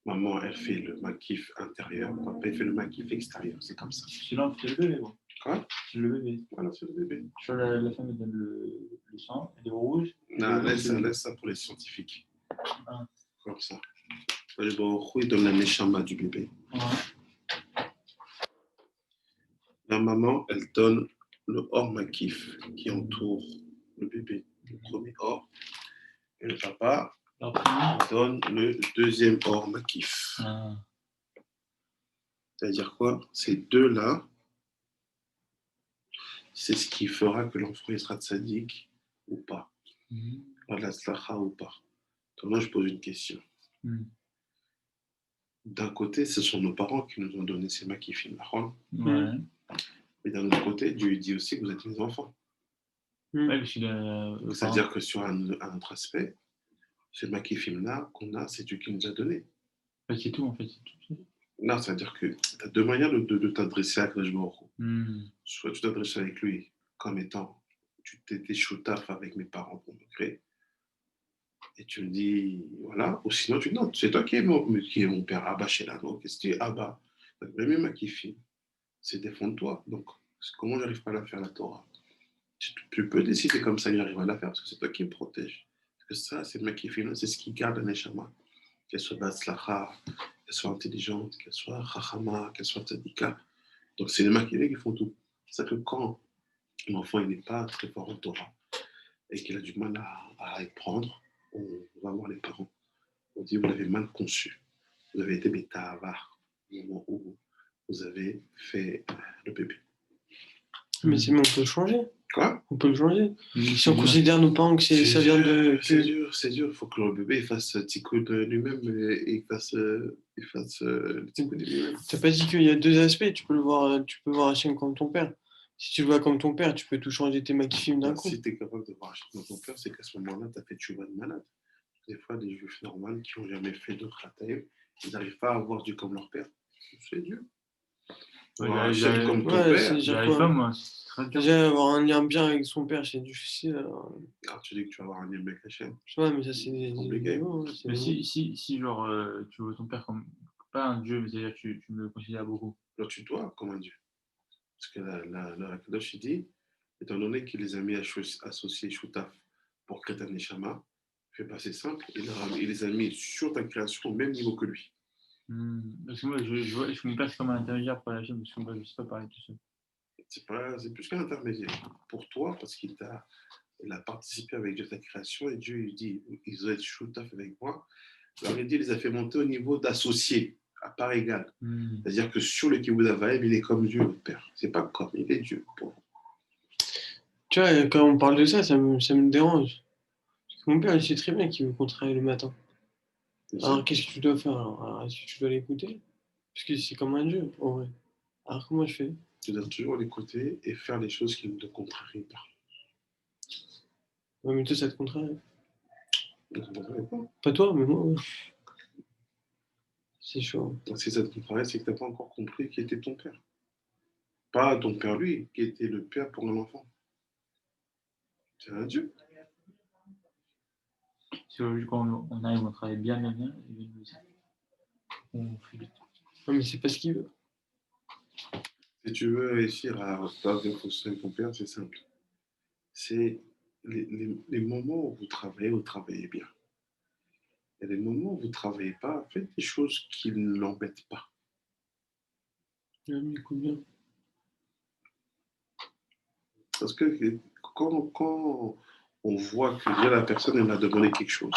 Speaker 1: Maman, elle fait le makif intérieur. Papa, il fait le makif extérieur. C'est comme ça.
Speaker 2: Sinon, c'est le bébé. Bon.
Speaker 1: Quoi?
Speaker 2: C'est le bébé.
Speaker 1: Voilà, c'est le bébé.
Speaker 2: Je vois la femme, elle donne le sang, elle est rouge.
Speaker 1: Non, laisse ça pour les scientifiques.
Speaker 2: Ah.
Speaker 1: Comme ça. Le Baruch Hu, il donne la Neshama du bébé.
Speaker 2: Ouais.
Speaker 1: La maman, elle donne le or makif qui entoure le bébé, le premier or. Et le papa donne le deuxième or makif.
Speaker 2: Ah.
Speaker 1: C'est-à-dire quoi? Ces deux-là, c'est ce qui fera que l'enfant il sera tzaddik ou pas. La slacha ou pas. Donc moi, je pose une question. D'un côté, ce sont nos parents qui nous ont donné ces makifim.
Speaker 2: Ouais.
Speaker 1: Mais d'un autre côté, Dieu dit aussi que vous êtes mes enfants.
Speaker 2: Ouais,
Speaker 1: C'est-à-dire que sur un autre aspect, ce makifim-là qu'on a, c'est Dieu qui nous a donné.
Speaker 2: C'est tout, en fait. C'est tout.
Speaker 1: Non, c'est-à-dire que tu as deux manières de t'adresser à Akadosh Baruch Hu. Soit tu t'adresses avec lui comme étant, tu t'étais shotaf avec mes parents pour me créer, et tu me dis, voilà, ou sinon tu dis, non, c'est toi qui es mon père, Abba Shelano, qu'est-ce que tu es Abba? Le même makifim, c'est défendre-toi. Donc, comment j'arrive pas à la faire la Torah? Tu peux décider comme ça, j'arrive à la faire, parce que c'est toi qui me protège. Parce que ça, c'est le makifim, c'est ce qui garde la neshama. Qu'elle soit batzlacha, qu'elle soit intelligente, qu'elle soit chachama, qu'elle soit tzadika. Donc, c'est les makifim qui font tout. C'est ça que quand l'enfant n'est pas très fort en Torah et qu'il a du mal à y prendre, on va voir les parents. On dit, vous l'avez mal conçu. Vous avez été bêta-avar au moment où vous avez fait le bébé.
Speaker 3: Mais c'est bon, on peut le changer.
Speaker 1: Quoi?
Speaker 3: On peut le changer. Si on considère nos parents que ça vient de.
Speaker 1: C'est dur. Il faut que le bébé fasse tikkun lui-même et il fasse le tikkun lui-même.
Speaker 3: T'as pas dit qu'il y a deux aspects, tu peux voir Hachem comme ton père. Si tu le vois comme ton père, tu peux tout changer tes makifim d'un coup.
Speaker 1: Si tu es capable de voir Hachem comme ton père, c'est qu'à ce moment-là, tu as fait tchouva de malade. Des fois, des juifs normaux qui n'ont jamais fait de khataïm, ils n'arrivent pas à avoir Dieu comme leur père. C'est Dieu. Hachem comme ton père.
Speaker 2: J'arrive pas, moi.
Speaker 3: Déjà, avoir un lien bien avec son père, c'est difficile. Alors
Speaker 1: tu dis que tu vas avoir un lien avec Hachem.
Speaker 3: Ouais, mais ça, c'est
Speaker 1: compliqué.
Speaker 2: Mais si genre, tu vois ton père comme pas un dieu, mais c'est-à-dire que tu me considères beaucoup.
Speaker 1: Alors, tu dois comme un dieu. Parce que la Kadosh, il dit, étant donné qu'il les a mis associés Shutaf pour créer un Neshama, fait passer simple, il les a mis sur ta création au même niveau que lui.
Speaker 2: Parce que moi, je me place comme un intermédiaire pour la chaîne, parce que moi, je ne sais pas parler tout seul.
Speaker 1: C'est plus qu'un intermédiaire. Pour toi, parce qu'il a participé avec Dieu à ta création, et Dieu lui dit, ils ont été Shutaf avec moi. Alors il dit, il les a fait monter au niveau d'associés, à part égale. C'est-à-dire que sur le Kibbutz Avaïm, il est comme Dieu, votre père. C'est pas comme, il est Dieu.
Speaker 3: Tu vois, quand on parle de ça, ça me dérange. Parce que mon père, il sait très bien qu'il veut qu'on travaille le matin. Alors, qu'est-ce que tu dois faire alors, est-ce que tu dois l'écouter? Parce que c'est comme un dieu, en vrai. Alors, comment je fais?
Speaker 1: Tu dois toujours l'écouter et faire les choses qui ne te contrarient pas.
Speaker 3: Ouais, mais toi, ça te contrarie.
Speaker 1: Ça te contrarie pas.
Speaker 3: Pas toi, mais moi, ouais. C'est chaud.
Speaker 1: Donc, si ça te contrarie, c'est que tu n'as pas encore compris qui était ton père. Pas ton père, lui, qui était le père pour un enfant. C'est un Dieu.
Speaker 2: Si quand on arrive, on travaille bien, et bien, on fait vite.
Speaker 3: Non, mais c'est pas ce qu'il veut.
Speaker 1: Si tu veux réussir à bien fonctionner avec ton père, c'est simple. C'est les moments où vous travaillez bien. Il y a des moments où vous ne travaillez pas, faites des choses qui ne l'embêtent pas.
Speaker 3: Ouais, mais combien?
Speaker 1: Parce que quand on voit que déjà la personne, elle a demandé quelque chose,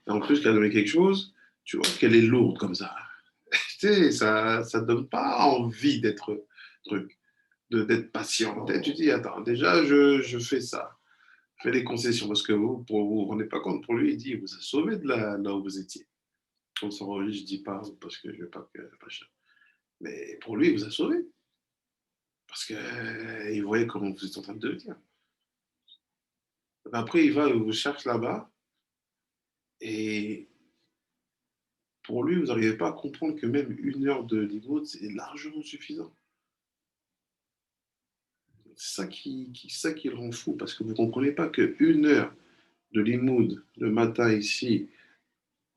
Speaker 1: et en plus qu'elle a demandé quelque chose, tu vois qu'elle est lourde comme ça. Tu sais, ça ne donne pas envie d'être patient. Et tu dis, attends, déjà, je fais ça. Je fais des concessions parce que vous, pour vous, vous ne rendez pas compte. Pour lui, il dit, il vous a sauvé de là où vous étiez. On s'en revient, je ne dis pas parce que je ne veux pas que machin. Mais pour lui, il vous a sauvé. Parce qu'il voyait comment vous êtes en train de devenir. Après, il vous cherche là-bas. Et pour lui, vous n'arrivez pas à comprendre que même 1 heure de limoud, c'est largement suffisant. C'est ça qui le rend fou, parce que vous ne comprenez pas que 1 heure de limoud le matin ici,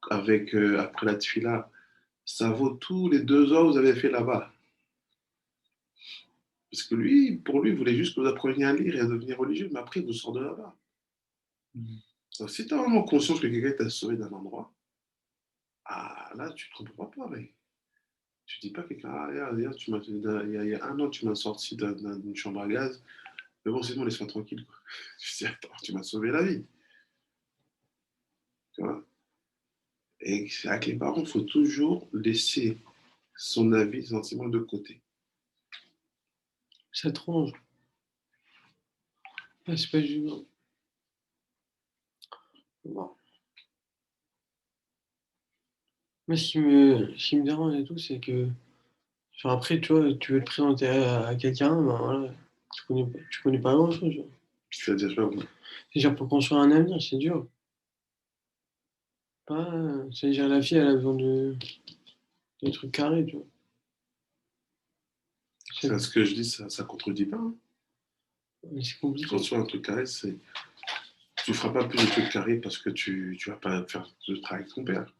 Speaker 1: après la tfila, ça vaut tous les 2 heures que vous avez fait là-bas. Parce que lui, pour lui, il voulait juste que vous appreniez à lire et à devenir religieux, mais après, il vous sort de là-bas. Donc, si tu as vraiment conscience que quelqu'un t'a sauvé d'un endroit, là, tu ne te comprends pas pareil. Tu ne dis pas à quelqu'un, regarde, il y a 1 an, tu m'as sorti d'une chambre à gaz, mais bon, c'est bon, laisse-moi tranquille. Quoi. Je dis, attends, tu m'as sauvé la vie. Tu vois. Et avec les parents, il faut toujours laisser son avis, son sentiment de côté.
Speaker 3: Ça tranche. Ah, c'est pas jugement. Bon. Moi, ce qui me dérange et tout, c'est que. Enfin, après, tu vois, tu veux te présenter à quelqu'un, ben voilà, tu connais pas grand-chose.
Speaker 1: C'est-à-dire, quoi,
Speaker 3: C'est-à-dire, pour construire un avenir, c'est dur. Pas, c'est-à-dire, la fille, elle a besoin de trucs carrés, tu vois.
Speaker 1: c'est ce que je dis, ça ne contredit pas. Hein.
Speaker 3: Mais c'est compliqué.
Speaker 1: Construire un truc carré, c'est. Tu ne feras pas plus de trucs carrés parce que tu ne vas pas faire le travail avec ton père.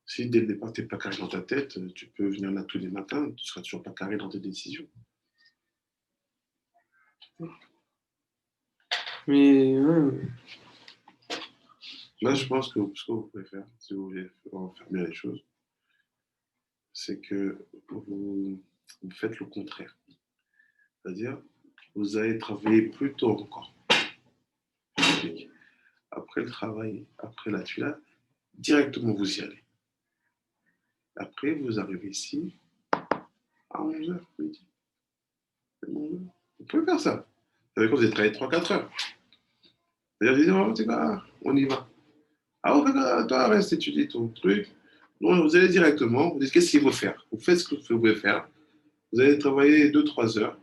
Speaker 1: Si dès le départ, tu n'es pas carré dans ta tête, tu peux venir là tous les matins, tu ne seras toujours pas carré dans tes décisions.
Speaker 3: Mais ouais.
Speaker 1: Là, je pense que ce que vous pouvez faire, si vous voulez faire bien les choses, c'est que vous faites le contraire. C'est-à-dire, vous allez travailler plus tôt encore. Après le travail, après la tuila, directement vous y allez. Après, vous arrivez ici à 11h midi. Vous pouvez faire ça. Ça veut dire que vous avez travaillé 3-4 heures. C'est-à-dire, vous dites, on y va. Ah, toi, reste étudier ton truc. Non, vous allez directement, vous dites qu'est-ce qu'il faut faire. Vous faites ce que vous pouvez faire. Vous allez travailler 2-3 heures.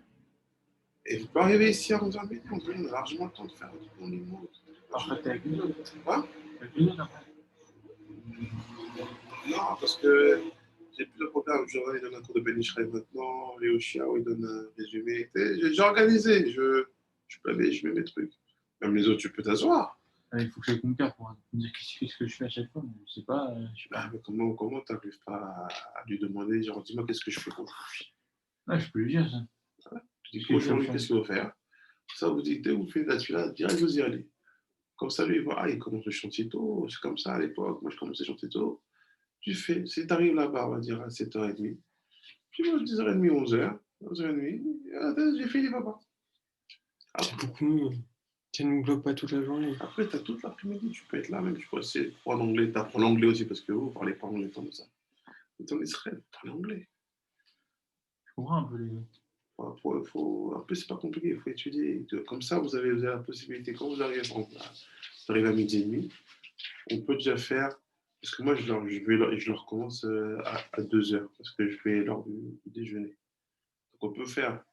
Speaker 1: Et vous pouvez arriver ici à 11h midi. On a largement le temps de faire ton niveau.
Speaker 2: Après, t'es avec nous.
Speaker 1: Quoi?
Speaker 2: Avec nous, non?
Speaker 1: Non, parce que j'ai plus de programme. Joran, il donne un cours de Ben Israël maintenant. Léo Chiao, il donne un résumé. J'ai organisé. Je mets mes trucs. Même les autres, tu peux t'asseoir.
Speaker 2: Il faut que j'aille mon cœur pour dire qu'est-ce que je fais à chaque fois. Mais je sais pas.
Speaker 1: Mais comment tu n'arrives pas à lui demander, genre, dis-moi, qu'est-ce que je fais aujourd'hui?
Speaker 2: Je peux lui dire ça.
Speaker 1: Je dis qu'aujourd'hui, qu'est-ce qu'il faut faire? Ça, vous dites, vous faites là-dessus, direct, vous y allez. Comme ça, lui, il voit, il commence le chantier tôt. C'est comme ça à l'époque. Moi, je commençais le chantier tôt. Tu fais, si tu arrives là-bas, on va dire à 7h30, puis moi, 10h30, 11h, 11h30, j'ai fini, papa.
Speaker 3: C'est beaucoup mieux. Ça ne nous bloque pas toute la journée.
Speaker 1: Après, tu as toute l'après-midi, tu peux être là même, tu peux essayer de prendre l'anglais. Tu apprends l'anglais aussi parce que vous ne parlez pas anglais tant de ça. Vous êtes en Israël, vous parlez anglais.
Speaker 2: Je comprends un peu les gars.
Speaker 1: En plus, c'est pas compliqué, il faut étudier. Comme ça, vous avez la possibilité, quand vous arrivez à midi et demi, on peut déjà faire. Parce que moi, je leur commence à 2h, parce que je fais l'heure du déjeuner. Donc, on peut faire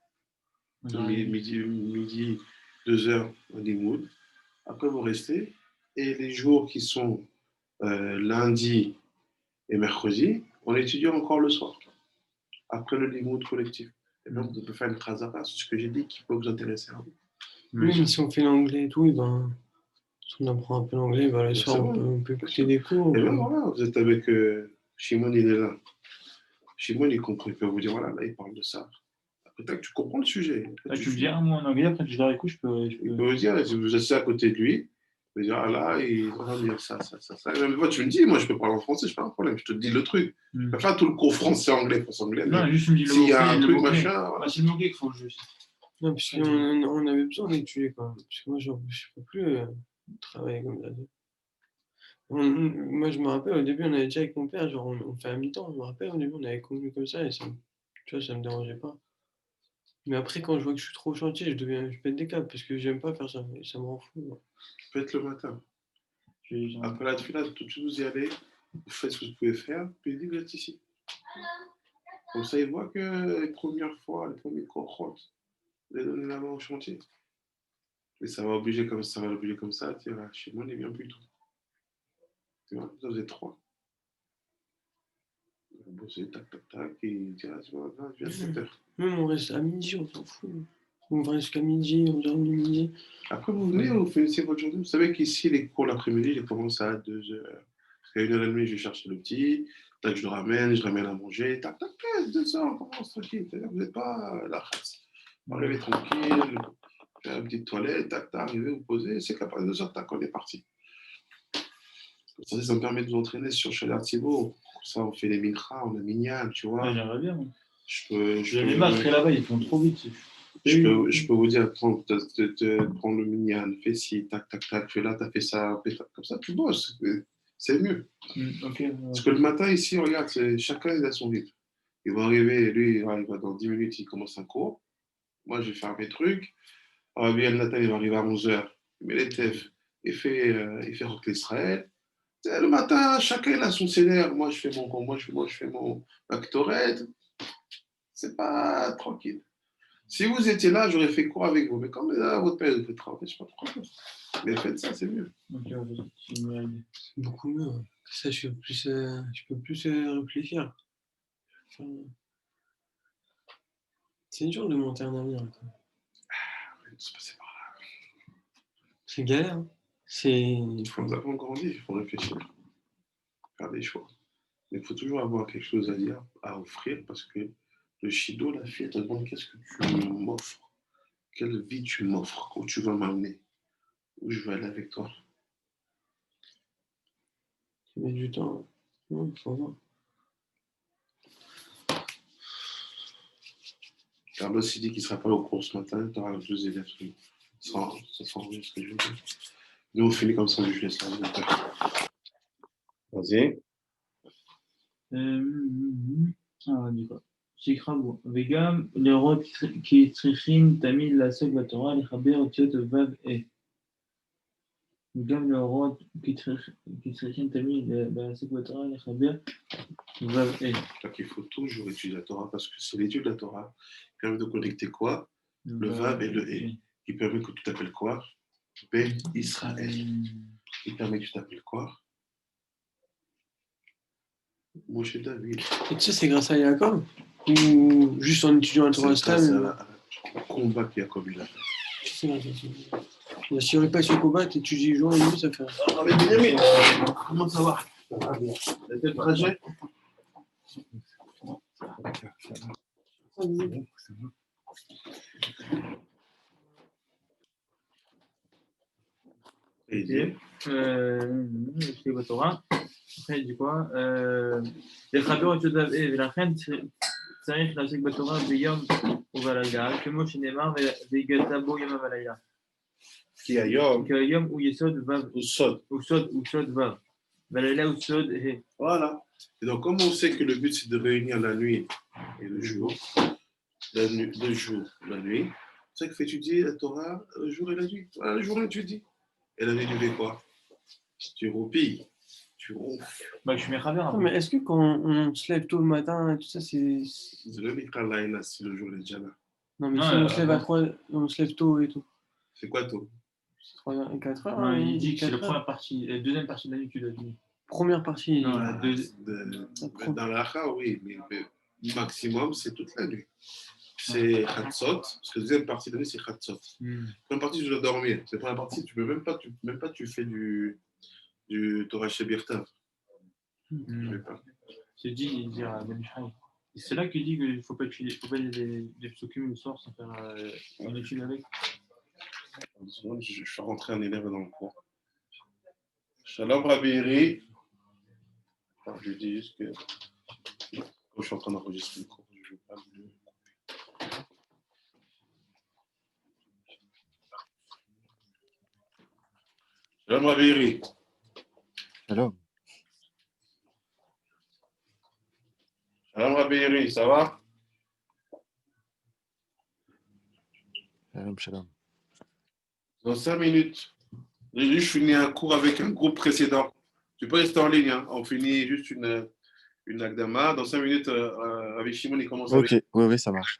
Speaker 1: midi 2h en limoud. Après, vous restez. Et les jours qui sont lundi et mercredi, on étudie encore le soir, après le limoud collectif. Et donc, on peut faire une khazara, c'est ce que j'ai dit, qui peut vous intéresser à vous.
Speaker 3: Oui, mais si on fait l'anglais et tout, ben, On apprend un peu l'anglais, bah, le soir, on peut écouter des cours.
Speaker 1: Et bien voilà, vous êtes avec Shimon, il est là. Shimon, il comprend, il peut vous dire, voilà, là, il parle de ça. Après, tu comprends le sujet.
Speaker 2: Après, tu me dis un mot en anglais, après, je leur écoute,
Speaker 1: Il peut vous dire, si vous êtes à côté de lui, il peut dire, ah là, il va dire ça. Et même moi, tu me dis, moi, je peux parler en français, je n'ai pas un problème, je te dis le truc. Je ne peux pas tout le cours français-anglais, français-anglais.
Speaker 2: Non, juste tu me dis le mot.
Speaker 1: S'il y a un truc, machin.
Speaker 2: Voilà. C'est le mot qu'il faut juste.
Speaker 3: Non, parce qu'on avait besoin d'étudier quand même. Parce que moi, je ne peux plus travailler comme ça. Moi, je me rappelle, au début, on avait déjà avec mon père, genre, on fait à mi-temps. Je me rappelle, au début, on avait convenu comme ça, et ça, tu vois, ça me dérangeait pas. Mais après, quand je vois que je suis trop au chantier, je pète des câbles, parce que j'aime pas faire ça, et ça me rend fou. Moi.
Speaker 1: Faites le matin. Après la tefila, tout de suite, vous y allez, vous faites ce que vous pouvez faire, puis vous êtes ici. Comme ça, ils voient que les premières fois, les premiers cohortes, vous allez donner la main au chantier. Et ça va obliger comme ça, chez moi, on n'est bien plus tout. Tu vois, vous êtes 3. Vous bossez, tac, et il dit, tu vois, je viens de 7 heures.
Speaker 3: Même on reste à midi, on s'en fout. On va jusqu'à midi, on dort midi.
Speaker 1: Après, vous venez, vous finissez votre journée. Vous savez qu'ici, les cours l'après-midi, ils commencent à 2 heures. Parce qu'à 1h30, je vais chercher le petit, tac, je ramène à manger, tac, 2 heures, on commence tranquille. C'est-à-dire que vous n'êtes pas la race. Vous arrivez tranquille, faire une petite toilette, tac, arrivez, vous posez, c'est qu'après 2 heures, tac, on est parti. Ça me permet de vous entraîner sur Shalat Thibault. Comme ça, on fait les minchas, on a minyan, tu vois.
Speaker 2: Ouais, j'aimerais bien.
Speaker 1: Les
Speaker 2: masques là-bas, ils font trop vite.
Speaker 1: Je peux vous dire, prends le minyan, fais ci, tac, fais là, t'as fait ça, comme ça, tu bosses. C'est mieux. Parce que le matin, ici, regarde, chacun il a son rythme. Il va arriver, lui, il va dans 10 minutes, il commence un cours. Moi, je vais faire mes trucs. Lui, le matin, il va arriver à 11h. Il met les tefs, il fait Rock l'Israël. Le matin, chacun il a son scénario. Moi, je fais mon actorette. C'est pas tranquille. Si vous étiez là, j'aurais fait quoi avec vous? Mais comme là, votre père, il fait travailler, je sais pas pourquoi. Mais faites ça, c'est mieux.
Speaker 3: C'est beaucoup mieux. Hein. Ça, je peux plus réfléchir. Enfin, c'est dur de monter un avenir.
Speaker 1: C'est passé par là.
Speaker 3: C'est galère. Hein.
Speaker 1: Nous avons grandi, il faut réfléchir. Faire des choix. Mais il faut toujours avoir quelque chose à dire, à offrir, parce que le Shido, la fille, elle te demande qu'est-ce que tu m'offres? Quelle vie tu m'offres? Où tu vas m'amener? Où je vais aller avec toi?
Speaker 3: Tu mets du temps. Il faut voir.
Speaker 1: Carlos, il dit qu'il ne sera pas au cours ce matin, tu auras 2 élèves. Ça sent bien ce que je veux dire. Nous, on finit comme ça, je laisse ça. Vas-y.
Speaker 2: שיקרבו, וגם לראות כי צריכים תמיד לעסוק בתורה, לחבר אותיות ו' וגם להורות כי צריכים תמיד לעסוק בתורה, לחבר ו'
Speaker 1: Donc il faut toujours étudier la Torah parce que c'est l'étude de la Torah qui permet de connecter quoi? Le Vav et le E. Qui permet que tu t'appelles quoi? Ben Israël. Qui permet que tu t'appelles quoi? Moshe David.
Speaker 3: Et tu sais, c'est grâce à Jacob? Ou juste en étudiant la Torah stable?
Speaker 1: C'est le combat que Jacob il a fait.
Speaker 3: C'est grâce à ça. Si on n'est pas sur le combat, tu étudies jour et nuit, ça fait.
Speaker 1: Ah, mais Benjamin, comment ça va? Ça va bien. T'as fait le trajet?
Speaker 2: יש בתורה, אחרי il dit quoi? לחבר אותיות ו' ולכן צריך לעסוק בתורה ביום ובלילה, כמו שנאמר והגעת בו יום ולילה. כי היום הוא יסוד ו' הוא סוד ו' ולילה הוא סוד ה'.
Speaker 1: Voilà. Et donc, comme on sait que le but c'est de réunir la nuit et le jour, le jour, la nuit, c'est ça qu'il faut étudier la Torah le jour et la nuit. Voilà, le jour on étudie. Et la nuit, tu fais quoi? Tu roupilles, tu ronfles.
Speaker 2: Bah, je suis méchaveur.
Speaker 3: Mais est-ce que quand on se lève tôt le matin et tout ça, c'est.
Speaker 1: C'est le Mikra Laïla, si le jour est déjà là.
Speaker 3: Non, mais si on se lève à 3, on se lève tôt et tout.
Speaker 1: C'est quoi tôt?
Speaker 3: 3 et 4 heures.
Speaker 2: Non, il dit que c'est la première partie, la deuxième partie de la nuit que tu dois finir.
Speaker 3: Première partie.
Speaker 2: Non,
Speaker 1: dans l'Acha, oui, mais le maximum, c'est toute la nuit. c'est Khatsot, parce que la deuxième partie de la nuit, c'est Khatsot. Première partie, je dois dormir. C'est la première partie, tu peux même pas, tu fais du Torah Shebirtav.
Speaker 2: C'est dit, il dit à Ben Ishraï. C'est là qu'il dit qu'il ne faut pas utiliser, faut pas des psukim le soir sans faire une étude avec.
Speaker 1: Je fais rentrer un élève dans le cours. Shalom Rabbi. Je dis juste que quand je suis en train d'enregistrer le cours, je ne veux pas le. Shalom Rabbi.
Speaker 5: Shalom.
Speaker 1: Shalom Rabbi, ça va?
Speaker 5: Shalom, shalom.
Speaker 1: Dans 5 minutes, je finis un cours avec un groupe précédent. Tu peux rester en ligne, hein. On finit juste une Agdama. Dans 5 minutes, avec Shimon, il commence avec.
Speaker 5: Ok, oui, ça marche.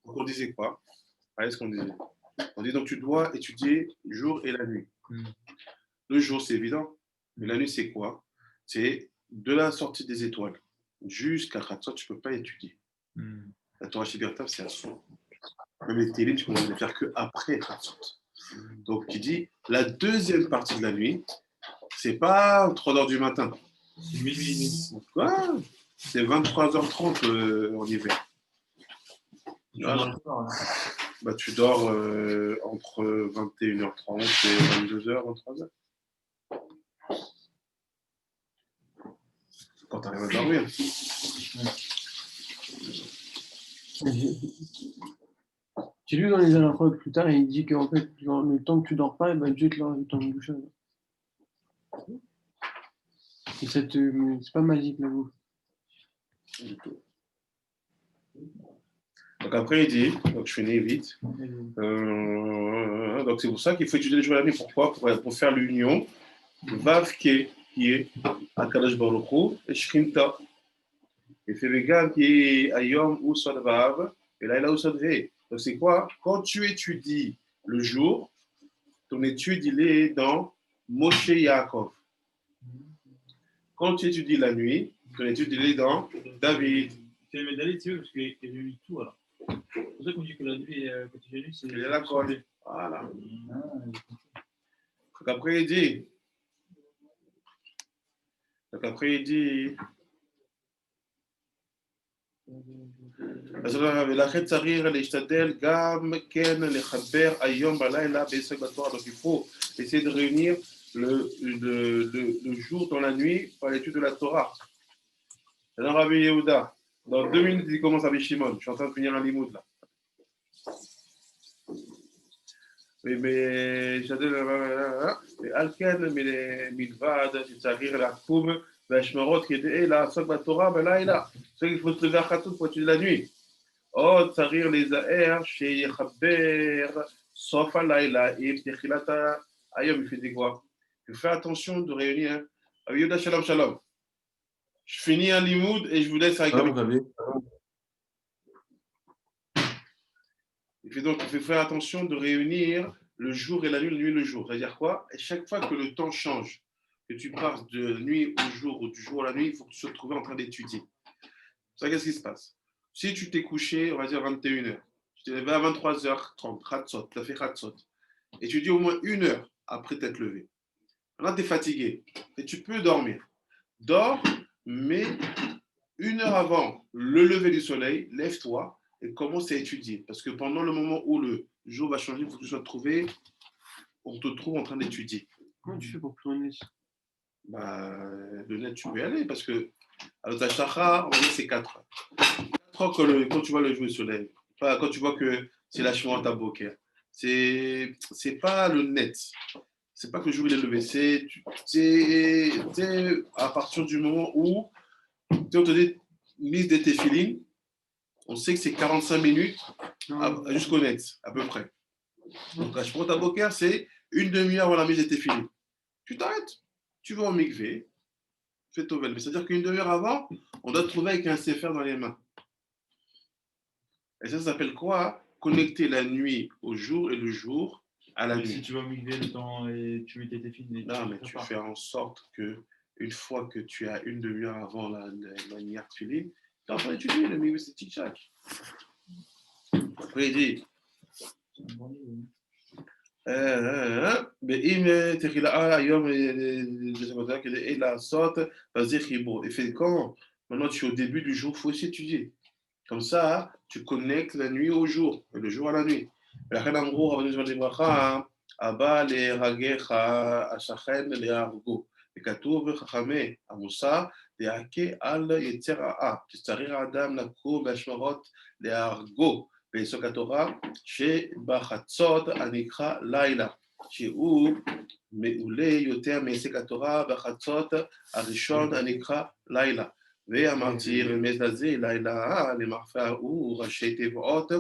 Speaker 1: Donc, on disait quoi? Allez, ce qu'on disait. On dit donc tu dois étudier le jour et la nuit. Le jour, c'est évident. Mais la nuit, c'est quoi? C'est de la sortie des étoiles jusqu'à Khatsot, tu ne peux pas étudier. La Torah Shebirtav, c'est un son. Même les télim, tu ne peux les faire qu'après Khatsot. Donc, qui dit la deuxième partie de la nuit, c'est pas 3h du matin.
Speaker 2: C'est minuit.
Speaker 1: Quoi? C'est 23h30 en hiver. Voilà. Bah, tu dors entre 21h30 et 22h, 23h. Quand tu arrives à dormir.
Speaker 3: J'ai lu dans les halachot plus tard, et il dit qu'en fait, genre, le temps que tu dors pas, Dieu te le temps de boucher. Et c'est pas magique, la bouffe.
Speaker 1: Donc après, il dit, donc je finis vite. Donc c'est pour ça qu'il faut étudier les jours et la nuit. Pourquoi? Pour faire l'union. Vavke, qui est Akadosh Baruch Hu, et Shkhinta. Et Fevegan, qui est Ayom ou Sodvav, et Laila ou Sodve. Donc c'est quoi? Quand tu étudies le jour, ton étude, il est dans Moshe Yaakov. Quand tu étudies la nuit, ton étude, il est dans David.
Speaker 2: C'est le médaillé, tu veux, parce qu'il a lu tout alors. C'est pour ça qu'on dit que la nuit, quand il a lu, c'est.
Speaker 1: Il est d'accord. Voilà. Donc après, il dit. ולכן צריך להשתדל גם כן לחבר היום בלילה בעסק בתורה. Donc il faut essayer de réunir le jour dans la nuit par l'étude de la Torah. Dans Rabbi Yehuda, dans 2 minutes, il commence avec Shimon. Je suis en train de finir un limoud là. ועל כן מלבד שצריך לקום והשמרות כדי לעסוק בתורה בלילה. Il faut se lever à Khatsot pour étudier la nuit. עוד צריך להיזהר שיחבר סוף הלילה עם תחילת היום. Il fait des quoi? Il faut faire attention de réunir. Rabbi Yehuda, shalom, shalom. Je finis un limoud et je vous laisse avec Rabbi. Il faut faire attention de réunir le jour et la nuit le jour. C'est-à-dire quoi? Et chaque fois que le temps change, que tu passes de nuit au jour ou du jour à la nuit, il faut que tu sois trouvé en train d'étudier. Ça, qu'est-ce qui se passe? Si tu t'es couché, on va dire 21h, tu t'es levé à 23h30, Khatsot, tu as fait Khatsot, et tu dis au moins 1 heure après t'être levé. Là, tu es fatigué et tu peux dormir. Dors, mais 1 heure avant le lever du soleil, lève-toi et commence à étudier. Parce que pendant le moment où le jour va changer, il faut que tu sois trouvé, on te trouve en train d'étudier.
Speaker 3: Comment tu fais pour plus net?
Speaker 1: Le net, tu peux y aller parce que à l'Otachacha, on dit c'est 4 heures. 4 heures quand tu vois le jour du soleil, quand tu vois que c'est la Shemot Boker. C'est pas le net. C'est pas que le jour il est levé. C'est à partir du moment où on te dit mise des téfilines. On sait que c'est 45 minutes jusqu'au net, à peu près. Donc, la Shemot Boker, c'est 1 demi-heure avant la mise des téfilines. Tu t'arrêtes, tu vas au mikvé, fais tovel. Mais c'est-à-dire qu'1 demi-heure avant, on doit te trouver avec un sefer dans les mains. Et ça s'appelle quoi? Connecter la nuit au jour et le jour à la nuit.
Speaker 2: Si tu vas au mikvé le temps et tu mets tes téfilines.
Speaker 1: Non, mais tu fais en sorte que, une fois que tu as 1 demi-heure avant la nière téfiline, tu es en train d'étudier, le mikvé c'est tic-tac. Après, il dit, il fait quand? Maintenant, tu es au début du jour, il faut aussi étudier. Comme ça, tu connectes la nuit au jour, et le jour à la nuit. ולכן אמרו רבנו זמן לברכה, הבא להגך השכן להרגו. וכתוב בחכמי המוסר, להכה על יצר רעה. שצריך האדם לקום בהשמרות להרגו. ביסוד התורה, שבחצות הנקרא לילה, שהוא מעולה יותר מעסק התורה בחצות הראשון הנקרא לילה. ואמרתי רמז לזה, לילה למחפה הוא ראשי תיבות,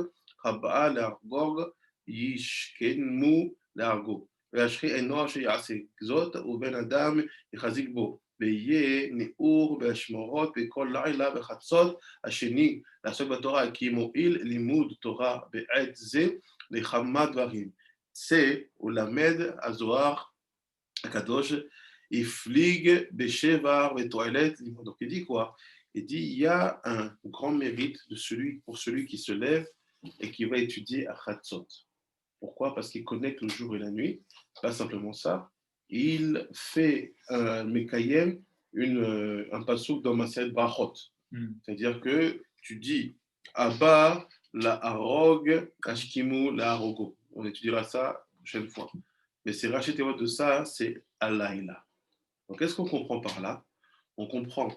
Speaker 1: הבאה להרגוג, ישכנו להרגו. וישחי אנוש שיעשה זאת, ובן אדם יחזיק בו. ויהיה נאור בהשמרות בכל לילה בחצות השני, לעסוק בתורה, כי מועיל לימוד תורה בעת זה לכמה דברים. צא ולמד הזוהר הקדוש, הפליג בשבר ותועלת לימוד. Donc il dit quoi? Il dit il y a un grand mérite pour celui qui se lève et qui va étudier à Chatzot. Pourquoi? Parce qu'il connecte le jour et la nuit. Pas simplement ça. Il fait Mekayem un pasouk dans Maset Brachot. C'est-à-dire que tu dis Abba la Harog, Ashkimu la Harogo. On étudiera ça la prochaine fois. Mais c'est racheté de ça, c'est Alayla. Donc qu'est-ce qu'on comprend par là? On comprend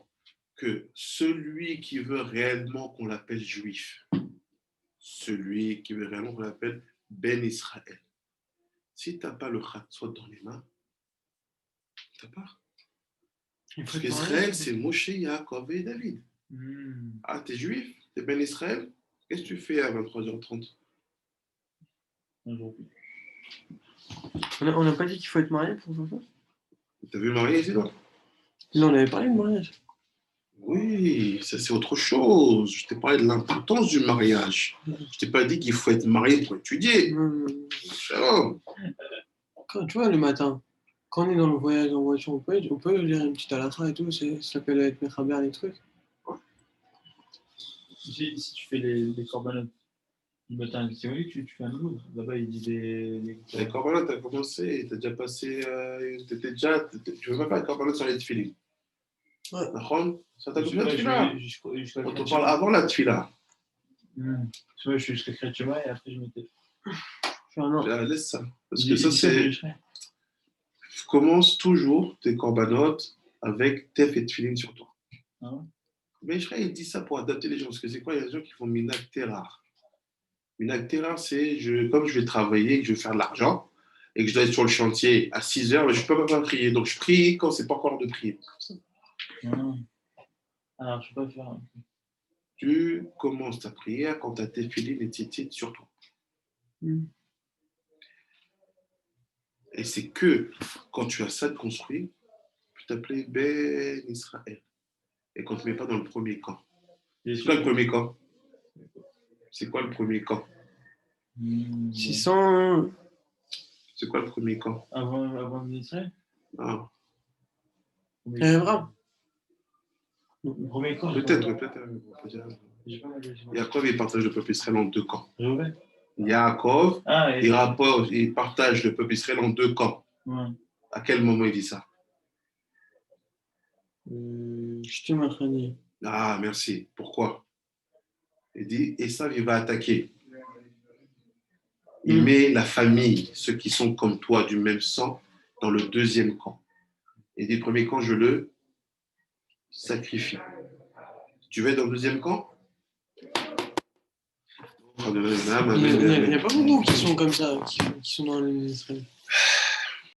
Speaker 1: que celui qui veut réellement qu'on l'appelle juif, celui qui veut réellement qu'on l'appelle Ben Israël, si tu n'as pas le Chatzot dans les mains, tu n'as pas. Parce qu'Israël, c'est Moshe, Yaakov et David. Ah, t'es juif? T'es Ben Israël? Qu'est-ce que tu fais à 23h30?
Speaker 3: On n'a pas dit qu'il faut être marié pour faire ça?
Speaker 1: T'as vu marié ici, non?
Speaker 3: Non, on avait parlé de mariage.
Speaker 1: Oui, ça c'est autre chose. Je t'ai parlé de l'importance du mariage. Je t'ai pas dit qu'il faut être marié pour étudier.
Speaker 3: Quand, tu vois, le matin, quand on est dans le voyage en voiture, on peut lire une petite halakha et tout, ça s'appelle être mechaber les trucs.
Speaker 2: Si tu fais les corbanotes du matin, c'est vrai que tu fais un nouveau. Là-bas, il dit
Speaker 1: les corbanotes, t'as commencé, t'as déjà passé, tu veux pas faire les corbanotes sur les tefilines.
Speaker 3: Ouais.
Speaker 1: Ça t'a coupé la tefila. On te parle avant la tefila.
Speaker 2: Je suis jusqu'à Kretchema et après je m'étais.
Speaker 1: Laisse ça. Parce que ça, c'est. Commence toujours tes corbanotes avec tef et tefilin sur toi.
Speaker 2: Ah ouais.
Speaker 1: Mais je crois qu'il dit ça pour adapter les gens. Parce que c'est quoi? Il y a des gens qui font minag terar. Minag terar, c'est comme je vais travailler, que je vais faire de l'argent, et que je dois être sur le chantier à 6 heures, mais je ne peux pas prier. Donc je prie quand c'est pas encore de prier.
Speaker 2: Alors, je ne peux pas faire.
Speaker 1: Tu commences ta prière quand tu as tes filines et titites sur toi. Et c'est que quand tu as ça de construit, tu t'appelles Ben Israël. Et qu'on ne te met pas dans le premier camp. C'est quoi le premier camp? C'est quoi le premier camp?
Speaker 3: 600.
Speaker 1: C'est quoi le premier camp?
Speaker 2: Avant Israël?
Speaker 1: Ah.
Speaker 3: Abraham.
Speaker 2: Le premier camp?
Speaker 1: Peut-être. Yaakov, il partage le peuple Israël en deux camps. Yaakov, il partage le peuple Israël en deux camps.
Speaker 2: Ouais.
Speaker 1: À quel moment il dit ça?
Speaker 3: Je te m'apprenais.
Speaker 1: Ah, merci. Pourquoi? Il dit, Esav, il va attaquer. Il met la famille, ceux qui sont comme toi, du même sang, dans le deuxième camp. Il dit, premier camp, je le sacrifie. Tu veux être dans le deuxième camp?
Speaker 3: Il n'y a pas beaucoup qui sont comme ça, qui sont dans l'Israël.